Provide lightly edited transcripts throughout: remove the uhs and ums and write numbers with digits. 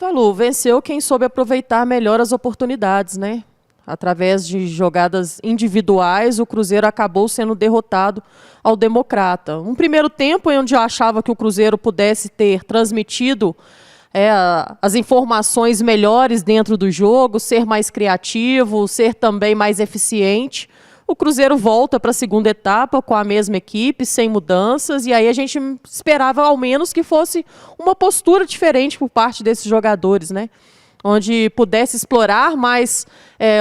Lu, venceu quem soube aproveitar melhor as oportunidades, né? Através de jogadas individuais, o Cruzeiro acabou sendo derrotado ao Democrata. Um primeiro tempo onde eu achava que o Cruzeiro pudesse ter transmitido as informações melhores dentro do jogo, ser mais criativo, ser também mais eficiente. O Cruzeiro volta para a segunda etapa com a mesma equipe, sem mudanças, e aí a gente esperava ao menos que fosse uma postura diferente por parte desses jogadores, né? Onde pudesse explorar mais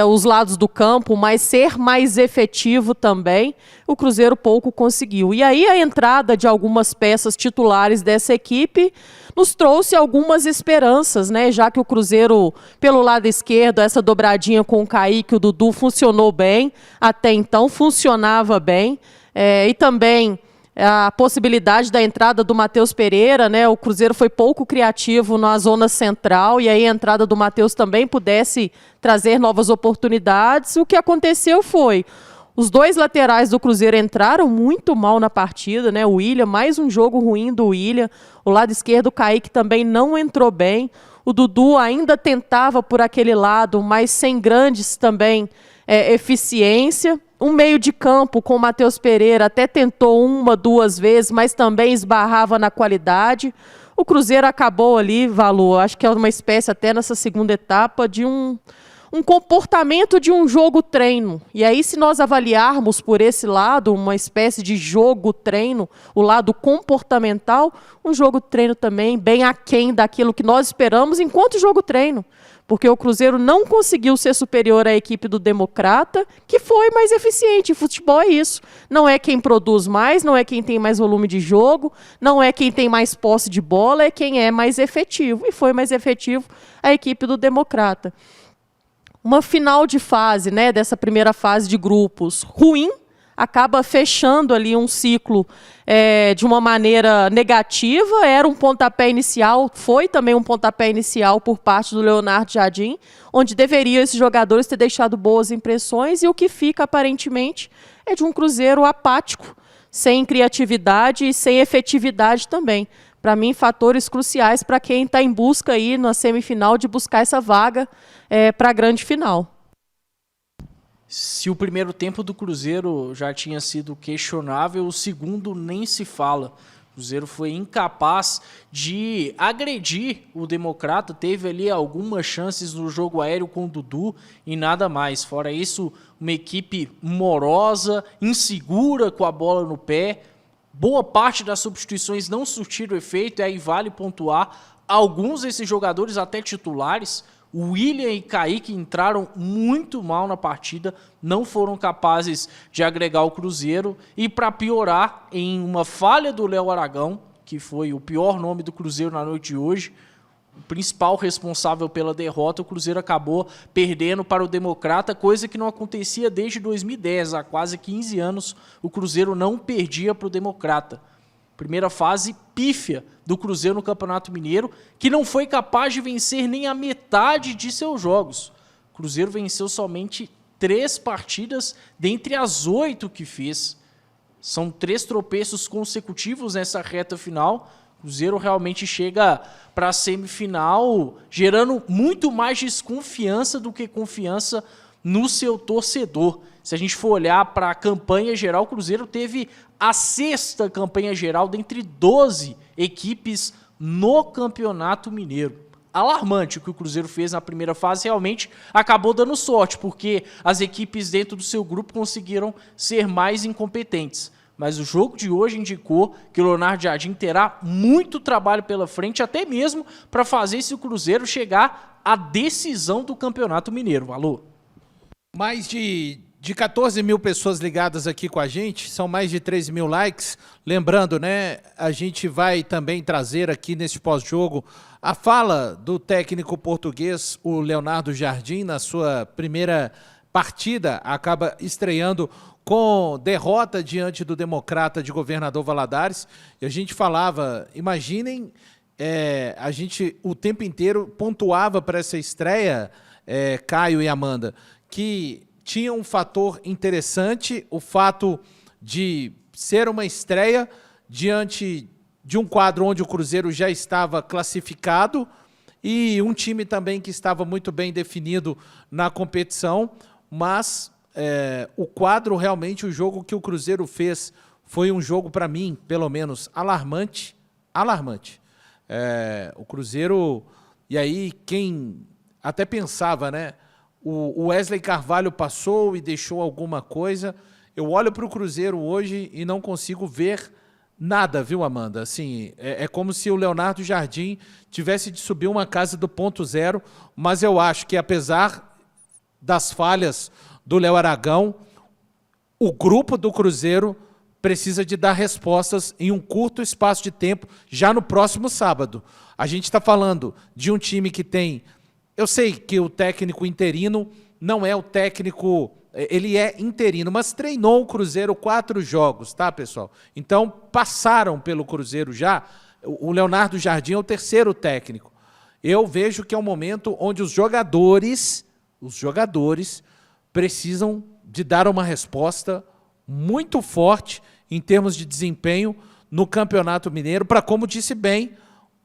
os lados do campo, mas ser mais efetivo também. O Cruzeiro pouco conseguiu. E aí a entrada de algumas peças titulares dessa equipe nos trouxe algumas esperanças, né? Já que o Cruzeiro, pelo lado esquerdo, essa dobradinha com o Kaique e o Dudu funcionou bem, até então funcionava bem. E também a possibilidade da entrada do Matheus Pereira, né? O Cruzeiro foi pouco criativo na zona central e aí a entrada do Matheus também pudesse trazer novas oportunidades. O que aconteceu foi os dois laterais do Cruzeiro entraram muito mal na partida, né? O William, mais um jogo ruim do William. O lado esquerdo, o Kaique também não entrou bem. O Dudu ainda tentava por aquele lado, mas sem grandes também eficiência. Um meio de campo com o Matheus Pereira até tentou uma, duas vezes, mas também esbarrava na qualidade. O Cruzeiro acabou ali, Valu, acho que é uma espécie até nessa segunda etapa de um comportamento de um jogo-treino. E aí, se nós avaliarmos por esse lado, uma espécie de jogo-treino, o lado comportamental, um jogo-treino também bem aquém daquilo que nós esperamos enquanto jogo-treino. Porque o Cruzeiro não conseguiu ser superior à equipe do Democrata, que foi mais eficiente. Futebol é isso. Não é quem produz mais, não é quem tem mais volume de jogo, não é quem tem mais posse de bola, é quem é mais efetivo. E foi mais efetivo a equipe do Democrata. Uma final de fase, né, dessa primeira fase de grupos ruim, acaba fechando ali um ciclo de uma maneira negativa. Era um pontapé inicial, foi também um pontapé inicial por parte do Leonardo Jardim, onde deveriam esses jogadores ter deixado boas impressões, e o que fica, aparentemente, é de um Cruzeiro apático, sem criatividade e sem efetividade também. Para mim, fatores cruciais para quem está em busca aí na semifinal de buscar essa vaga para a grande final. Se o primeiro tempo do Cruzeiro já tinha sido questionável, o segundo nem se fala. O Cruzeiro foi incapaz de agredir o Democrata, teve ali algumas chances no jogo aéreo com o Dudu e nada mais. Fora isso, uma equipe morosa, insegura com a bola no pé. Boa parte das substituições não surtiram efeito, e aí vale pontuar alguns desses jogadores até titulares. O William e Kaique entraram muito mal na partida, não foram capazes de agregar o Cruzeiro. E para piorar, em uma falha do Léo Aragão, que foi o pior nome do Cruzeiro na noite de hoje, o principal responsável pela derrota, o Cruzeiro acabou perdendo para o Democrata, coisa que não acontecia desde 2010, há quase 15 anos o Cruzeiro não perdia para o Democrata. Primeira fase pífia do Cruzeiro no Campeonato Mineiro, que não foi capaz de vencer nem a metade de seus jogos. O Cruzeiro venceu somente 3 partidas dentre as 8 que fez. São 3 tropeços consecutivos nessa reta final. O Cruzeiro realmente chega para a semifinal gerando muito mais desconfiança do que confiança no seu torcedor. Se a gente for olhar para a campanha geral, o Cruzeiro teve a 6ª campanha geral dentre 12 equipes no Campeonato Mineiro. Alarmante o que o Cruzeiro fez na primeira fase, realmente acabou dando sorte, porque as equipes dentro do seu grupo conseguiram ser mais incompetentes. Mas o jogo de hoje indicou que o Leonardo Jardim terá muito trabalho pela frente, até mesmo para fazer esse Cruzeiro chegar à decisão do Campeonato Mineiro. Alô? Mais de 14 mil pessoas ligadas aqui com a gente, são mais de 13 mil likes. Lembrando, né, a gente vai também trazer aqui nesse pós-jogo a fala do técnico português, o Leonardo Jardim, na sua primeira partida, acaba estreando com derrota diante do Democrata de Governador Valadares. E a gente falava, imaginem, a gente o tempo inteiro pontuava para essa estreia, Caio e Amanda, que tinha um fator interessante, o fato de ser uma estreia diante de um quadro onde o Cruzeiro já estava classificado e um time também que estava muito bem definido na competição, mas o quadro, realmente, o jogo que o Cruzeiro fez foi um jogo, para mim, pelo menos, alarmante. O Cruzeiro, e aí quem até pensava, né? O Wesley Carvalho passou e deixou alguma coisa. Eu olho para o Cruzeiro hoje e não consigo ver nada, viu, Amanda? Assim, é como se o Leonardo Jardim tivesse de subir uma casa do ponto zero, mas eu acho que, apesar das falhas do Léo Aragão, o grupo do Cruzeiro precisa de dar respostas em um curto espaço de tempo, já no próximo sábado. A gente está falando de um time que tem... Eu sei que o técnico interino não é o técnico... Ele é interino, mas treinou o Cruzeiro 4 jogos, tá, pessoal? Então, passaram pelo Cruzeiro já. O Leonardo Jardim é o 3º técnico. Eu vejo que é um momento onde os jogadores precisam de dar uma resposta muito forte em termos de desempenho no Campeonato Mineiro, para, como disse bem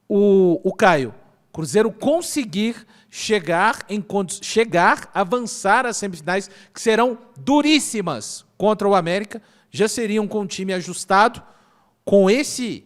o Caio, Cruzeiro conseguir avançar às semifinais, que serão duríssimas contra o América, já seriam com um time ajustado, com esse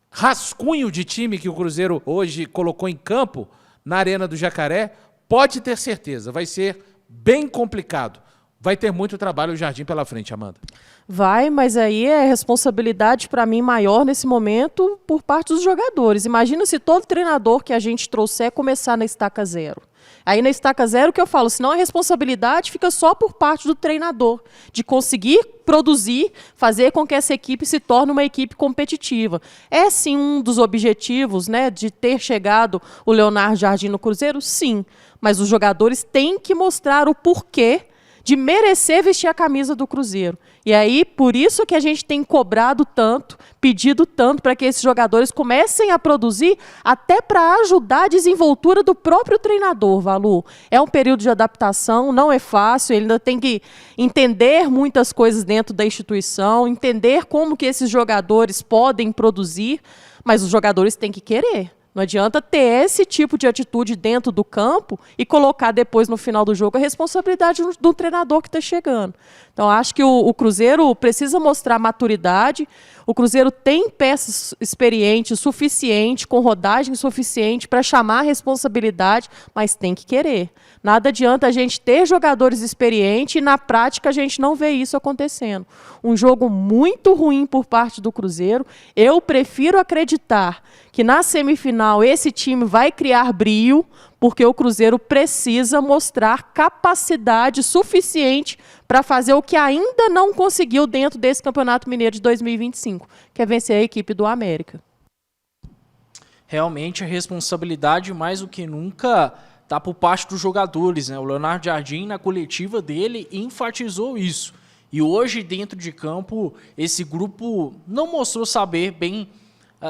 rascunho de time que o Cruzeiro hoje colocou em campo na Arena do Jacaré, pode ter certeza, vai ser bem complicado. Vai ter muito trabalho o Jardim pela frente, Amanda. Vai, mas aí é responsabilidade para mim maior nesse momento por parte dos jogadores. Imagina se todo treinador que a gente trouxer começar na estaca zero. Aí na estaca zero que eu falo, senão a responsabilidade fica só por parte do treinador, de conseguir produzir, fazer com que essa equipe se torne uma equipe competitiva. É sim um dos objetivos, né, de ter chegado o Leonardo Jardim no Cruzeiro? Sim, mas os jogadores têm que mostrar o porquê de merecer vestir a camisa do Cruzeiro. E aí, por isso que a gente tem cobrado tanto, pedido tanto para que esses jogadores comecem a produzir, até para ajudar a desenvoltura do próprio treinador, Valu. É um período de adaptação, não é fácil, ele ainda tem que entender muitas coisas dentro da instituição, entender como que esses jogadores podem produzir, mas os jogadores têm que querer. Não adianta ter esse tipo de atitude dentro do campo e colocar depois, no final do jogo, a responsabilidade do treinador que está chegando. Então, acho que o Cruzeiro precisa mostrar maturidade. O Cruzeiro tem peças experientes suficiente, com rodagem suficiente para chamar a responsabilidade, mas tem que querer. Nada adianta a gente ter jogadores experientes e, na prática, a gente não vê isso acontecendo. Um jogo muito ruim por parte do Cruzeiro. Eu prefiro acreditar que na semifinal esse time vai criar brio, porque o Cruzeiro precisa mostrar capacidade suficiente para fazer o que ainda não conseguiu dentro desse Campeonato Mineiro de 2025, que é vencer a equipe do América. Realmente a responsabilidade, mais do que nunca, está por parte dos jogadores, né? O Leonardo Jardim, na coletiva dele, enfatizou isso. E hoje, dentro de campo, esse grupo não mostrou saber bem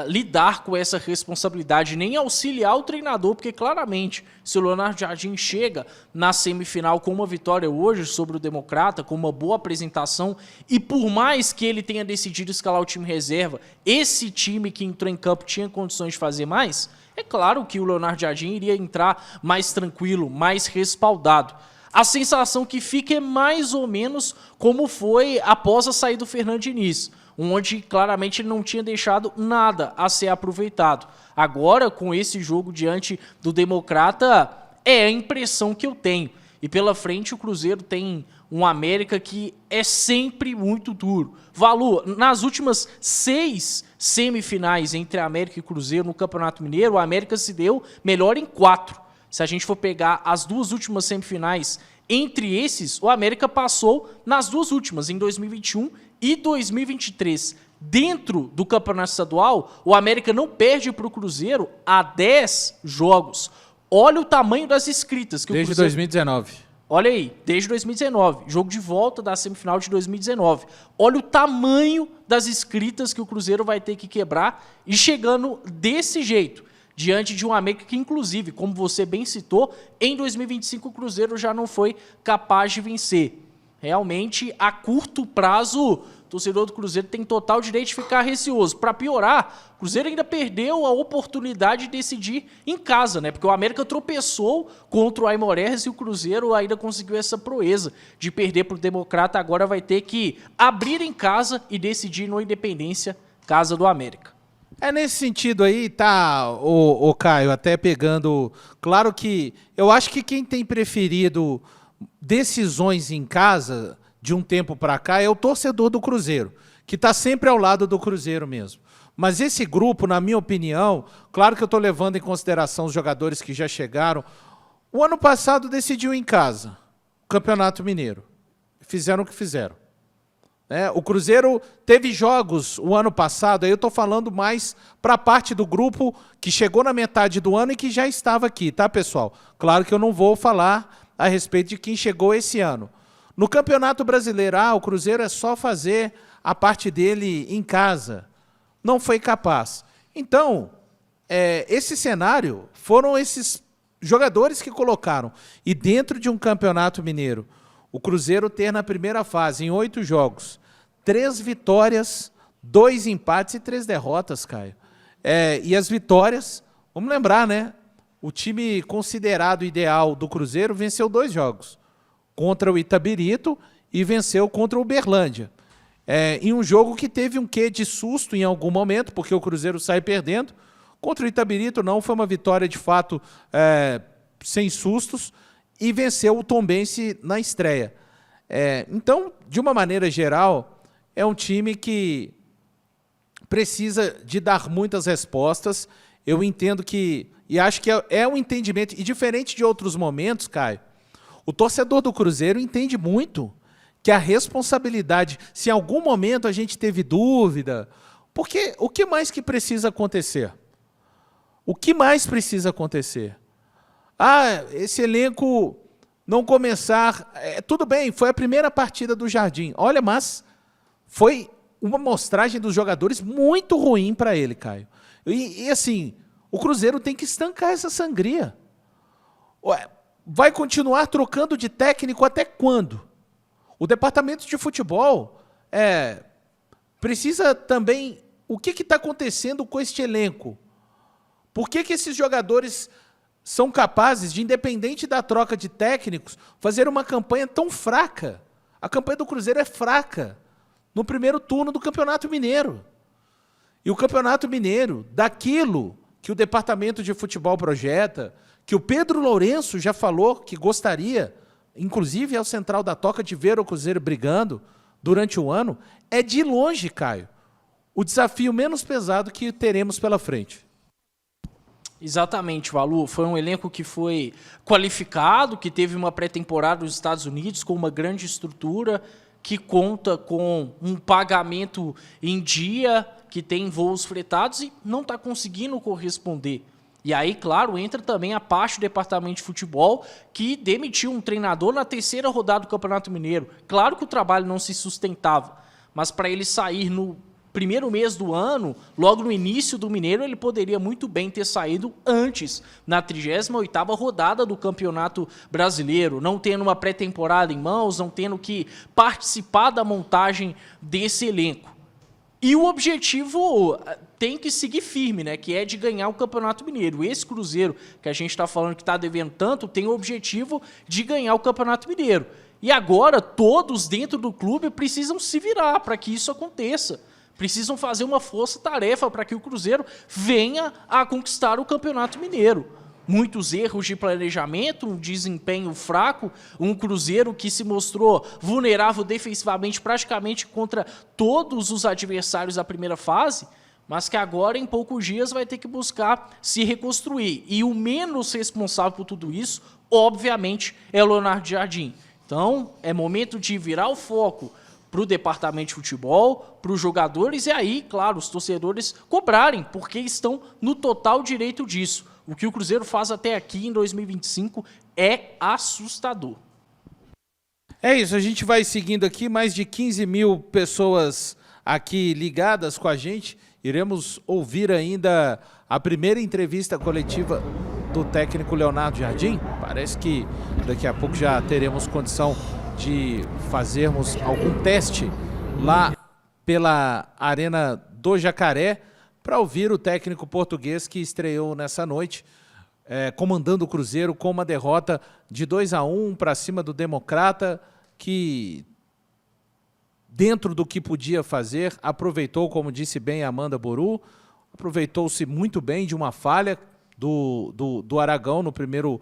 lidar com essa responsabilidade, nem auxiliar o treinador, porque claramente, se o Leonardo Jardim chega na semifinal com uma vitória hoje sobre o Democrata, com uma boa apresentação, e por mais que ele tenha decidido escalar o time reserva, esse time que entrou em campo tinha condições de fazer mais, é claro que o Leonardo Jardim iria entrar mais tranquilo, mais respaldado. A sensação que fica é mais ou menos como foi após a saída do Fernando Diniz, onde claramente ele não tinha deixado nada a ser aproveitado. Agora, com esse jogo diante do Democrata, é a impressão que eu tenho. E pela frente o Cruzeiro tem um América que é sempre muito duro. Valu, nas últimas 6 semifinais entre América e Cruzeiro no Campeonato Mineiro, o América se deu melhor em 4. Se a gente for pegar as 2 últimas semifinais entre esses, o América passou nas 2 últimas, em 2021 e 2023. Dentro do Campeonato Estadual, o América não perde para o Cruzeiro há 10 jogos. Olha o tamanho das inscritas. Que desde o Cruzeiro... 2019. Olha aí, desde 2019. Jogo de volta da semifinal de 2019. Olha o tamanho das inscritas que o Cruzeiro vai ter que quebrar e chegando desse jeito, diante de um América que, inclusive, como você bem citou, em 2025 o Cruzeiro já não foi capaz de vencer. realmente, a curto prazo, o torcedor do Cruzeiro tem total direito de ficar receoso. Para piorar, o Cruzeiro ainda perdeu a oportunidade de decidir em casa, né? Porque o América tropeçou contra o Aimorés e o Cruzeiro ainda conseguiu essa proeza de perder para o Democrata. Agora vai ter que abrir em casa e decidir no Independência, casa do América. É nesse sentido aí, tá, o Caio, até pegando... Claro que eu acho que quem tem preferido decisões em casa de um tempo para cá é o torcedor do Cruzeiro, que está sempre ao lado do Cruzeiro mesmo. Mas esse grupo, na minha opinião, claro que eu estou levando em consideração os jogadores que já chegaram, o ano passado decidiu em casa, o Campeonato Mineiro. Fizeram o que fizeram. O Cruzeiro teve jogos o ano passado, aí eu estou falando mais para a parte do grupo que chegou na metade do ano e que já estava aqui, tá, pessoal? Claro que eu não vou falar a respeito de quem chegou esse ano. No Campeonato Brasileiro, o Cruzeiro é só fazer a parte dele em casa. Não foi capaz. Então, esse cenário foram esses jogadores que colocaram. E dentro de um Campeonato Mineiro, o Cruzeiro ter na primeira fase, em 8 jogos, 3 vitórias, 2 empates e 3 derrotas, Caio. E as vitórias, vamos lembrar, né? O time considerado ideal do Cruzeiro venceu 2 jogos. Contra o Itabirito e venceu contra o Uberlândia. Em um jogo que teve um quê de susto em algum momento, porque o Cruzeiro sai perdendo. Contra o Itabirito não, foi uma vitória de fato sem sustos e venceu o Tombense na estreia. Então, de uma maneira geral, é um time que precisa de dar muitas respostas. Eu entendo que, e acho que é um entendimento, e diferente de outros momentos, Caio, o torcedor do Cruzeiro entende muito que a responsabilidade, se em algum momento a gente teve dúvida, porque o que mais que precisa acontecer? O que mais precisa acontecer? Esse elenco não começar... tudo bem, foi a primeira partida do Jardim. Olha, mas foi uma amostragem dos jogadores muito ruim para ele, Caio. E assim, o Cruzeiro tem que estancar essa sangria. Vai continuar trocando de técnico até quando? O departamento de futebol precisa também... O que está acontecendo com este elenco? Por que esses jogadores são capazes de, independente da troca de técnicos, fazer uma campanha tão fraca? A campanha do Cruzeiro é fraca no primeiro turno do Campeonato Mineiro. E o Campeonato Mineiro, daquilo que o departamento de futebol projeta, que o Pedro Lourenço já falou que gostaria, inclusive ao Central da Toca, de ver o Cruzeiro brigando durante o ano, é de longe, Caio, o desafio menos pesado que teremos pela frente. Exatamente, Valu. Foi um elenco que foi qualificado, que teve uma pré-temporada nos Estados Unidos com uma grande estrutura, que conta com um pagamento em dia, que tem voos fretados e não está conseguindo corresponder. E aí, claro, entra também a parte do departamento de futebol, que demitiu um treinador na 3ª rodada do Campeonato Mineiro. Claro que o trabalho não se sustentava, mas para ele sair no primeiro mês do ano, logo no início do Mineiro, ele poderia muito bem ter saído antes, na 38ª rodada do Campeonato Brasileiro, não tendo uma pré-temporada em mãos, não tendo que participar da montagem desse elenco. E o objetivo tem que seguir firme, né? Que é de ganhar o Campeonato Mineiro. Esse Cruzeiro que a gente está falando que está devendo tanto, tem o objetivo de ganhar o Campeonato Mineiro. E agora todos dentro do clube precisam se virar para que isso aconteça. Precisam fazer uma força-tarefa para que o Cruzeiro venha a conquistar o Campeonato Mineiro. Muitos erros de planejamento, um desempenho fraco, um Cruzeiro que se mostrou vulnerável defensivamente praticamente contra todos os adversários da primeira fase, mas que agora, em poucos dias, vai ter que buscar se reconstruir. E o menos responsável por tudo isso, obviamente, é o Leonardo Jardim. Então, é momento de virar o foco para o departamento de futebol, para os jogadores, e aí, claro, os torcedores cobrarem, porque estão no total direito disso. O que o Cruzeiro faz até aqui em 2025 é assustador. É isso, a gente vai seguindo aqui, mais de 15 mil pessoas aqui ligadas com a gente. Iremos ouvir ainda a primeira entrevista coletiva do técnico Leonardo Jardim. Parece que daqui a pouco já teremos condição de fazermos algum teste lá pela Arena do Jacaré para ouvir o técnico português que estreou nessa noite, comandando o Cruzeiro com uma derrota de 2-1 para cima do Democrata, que, dentro do que podia fazer, aproveitou, como disse bem a Amanda Boru, aproveitou-se muito bem de uma falha do Aragão no primeiro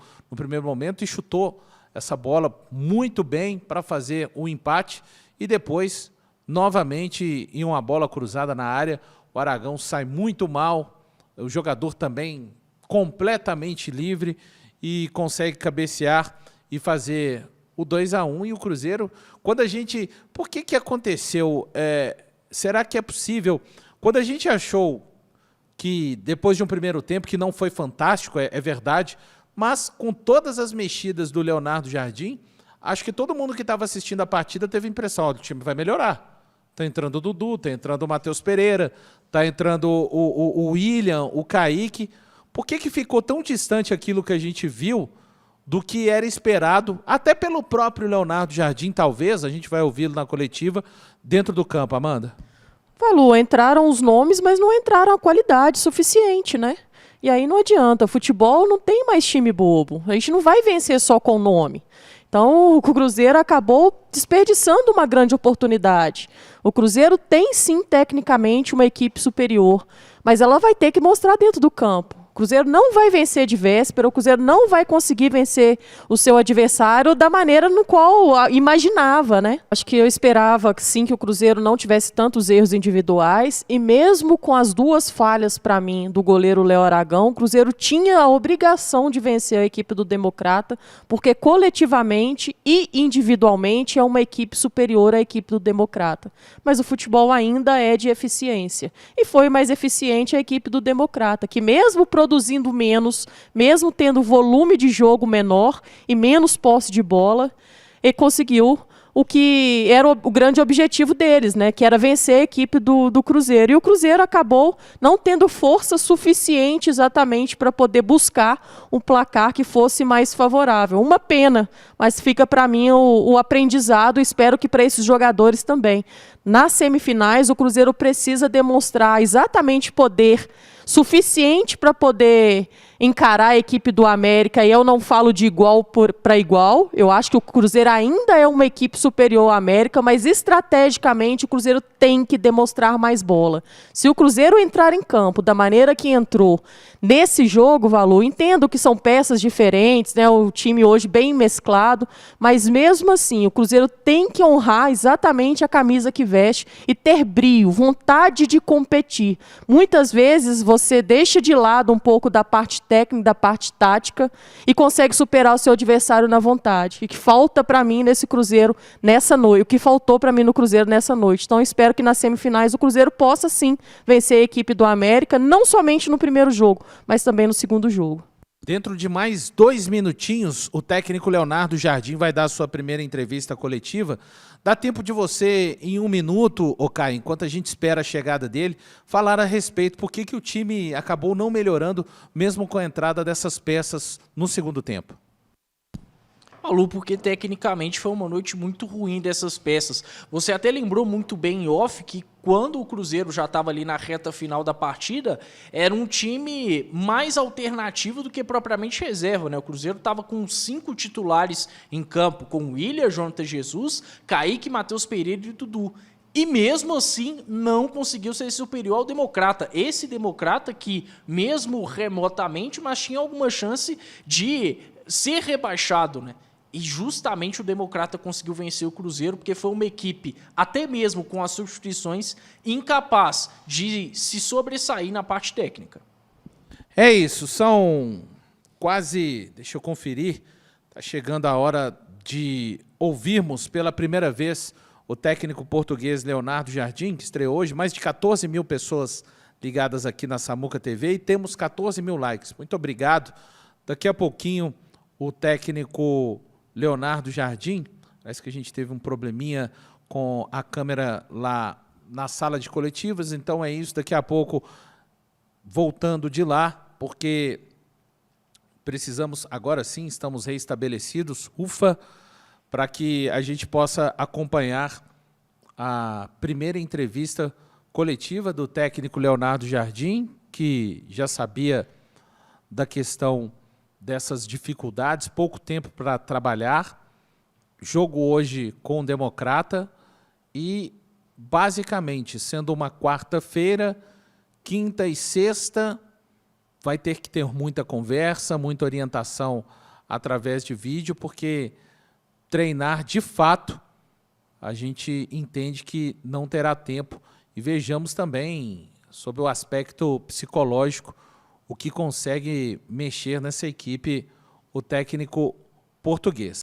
momento e chutou essa bola muito bem para fazer o empate e depois, novamente, em uma bola cruzada na área, o Aragão sai muito mal, o jogador também completamente livre e consegue cabecear e fazer o 2-1. E o Cruzeiro, quando a gente... Por que aconteceu? Será que é possível? Quando a gente achou que, depois de um primeiro tempo, que não foi fantástico, é verdade, mas com todas as mexidas do Leonardo Jardim, acho que todo mundo que estava assistindo a partida teve a impressão, o time vai melhorar. Está entrando o Dudu, está entrando o Matheus Pereira, está entrando o William, o Kaique. Por que ficou tão distante aquilo que a gente viu do que era esperado, até pelo próprio Leonardo Jardim, talvez, a gente vai ouvi-lo na coletiva, dentro do campo, Amanda? Valu, entraram os nomes, mas não entraram a qualidade suficiente, né? E aí não adianta, futebol não tem mais time bobo, a gente não vai vencer só com o nome. Então, o Cruzeiro acabou desperdiçando uma grande oportunidade. O Cruzeiro tem, sim, tecnicamente, uma equipe superior, mas ela vai ter que mostrar dentro do campo. O Cruzeiro não vai vencer de véspera, o Cruzeiro não vai conseguir vencer o seu adversário da maneira no qual imaginava, né? Acho que eu esperava, sim, que o Cruzeiro não tivesse tantos erros individuais e mesmo com as duas falhas, para mim, do goleiro Léo Aragão, o Cruzeiro tinha a obrigação de vencer a equipe do Democrata, porque coletivamente e individualmente é uma equipe superior à equipe do Democrata. Mas o futebol ainda é de eficiência. E foi mais eficiente a equipe do Democrata, que mesmo produzindo menos, mesmo tendo volume de jogo menor e menos posse de bola, e conseguiu o que era o grande objetivo deles, né, que era vencer a equipe do Cruzeiro. E o Cruzeiro acabou não tendo força suficiente exatamente para poder buscar um placar que fosse mais favorável. Uma pena, mas fica para mim o aprendizado, espero que para esses jogadores também. Nas semifinais, o Cruzeiro precisa demonstrar exatamente poder suficiente para poder encarar a equipe do América, e eu não falo de igual para igual, eu acho que o Cruzeiro ainda é uma equipe superior ao América, mas estrategicamente o Cruzeiro tem que demonstrar mais bola. Se o Cruzeiro entrar em campo da maneira que entrou nesse jogo, Valu, entendo que são peças diferentes, né, o time hoje bem mesclado, mas mesmo assim o Cruzeiro tem que honrar exatamente a camisa que veste e ter brio, vontade de competir. Muitas vezes você deixa de lado um pouco da parte técnica, da parte tática e consegue superar o seu adversário na vontade. E que falta para mim nesse Cruzeiro nessa noite, o que faltou para mim no Cruzeiro nessa noite. Então espero que nas semifinais o Cruzeiro possa sim vencer a equipe do América, não somente no primeiro jogo, mas também no segundo jogo. Dentro de mais 2 minutinhos, o técnico Leonardo Jardim vai dar a sua primeira entrevista coletiva. Dá tempo de você, em 1 minuto, Caio, enquanto a gente espera a chegada dele, falar a respeito por que o time acabou não melhorando, mesmo com a entrada dessas peças no segundo tempo. Malu, porque tecnicamente foi uma noite muito ruim dessas peças. Você até lembrou muito bem em off que quando o Cruzeiro já estava ali na reta final da partida, era um time mais alternativo do que propriamente reserva, né? O Cruzeiro estava com 5 titulares em campo, com William, Jonathan Jesus, Kaique, Matheus Pereira e Dudu. E mesmo assim não conseguiu ser superior ao Democrata. Esse Democrata que, mesmo remotamente, mas tinha alguma chance de ser rebaixado, né? E justamente o Democrata conseguiu vencer o Cruzeiro porque foi uma equipe, até mesmo com as substituições, incapaz de se sobressair na parte técnica. É isso, são quase, deixa eu conferir, está chegando a hora de ouvirmos pela primeira vez o técnico português Leonardo Jardim, que estreou hoje, mais de 14 mil pessoas ligadas aqui na Samuca TV e temos 14 mil likes. Muito obrigado. Daqui a pouquinho o técnico Leonardo Jardim, parece que a gente teve um probleminha com a câmera lá na sala de coletivas, então é isso, daqui a pouco voltando de lá, porque precisamos, agora sim, estamos reestabelecidos, ufa, para que a gente possa acompanhar a primeira entrevista coletiva do técnico Leonardo Jardim, que já sabia da questão dessas dificuldades, pouco tempo para trabalhar, jogo hoje com o Democrata e, basicamente, sendo uma quarta-feira, quinta e sexta, vai ter que ter muita conversa, muita orientação através de vídeo, porque treinar de fato, a gente entende que não terá tempo. E vejamos também, sobre o aspecto psicológico, o que consegue mexer nessa equipe o técnico português.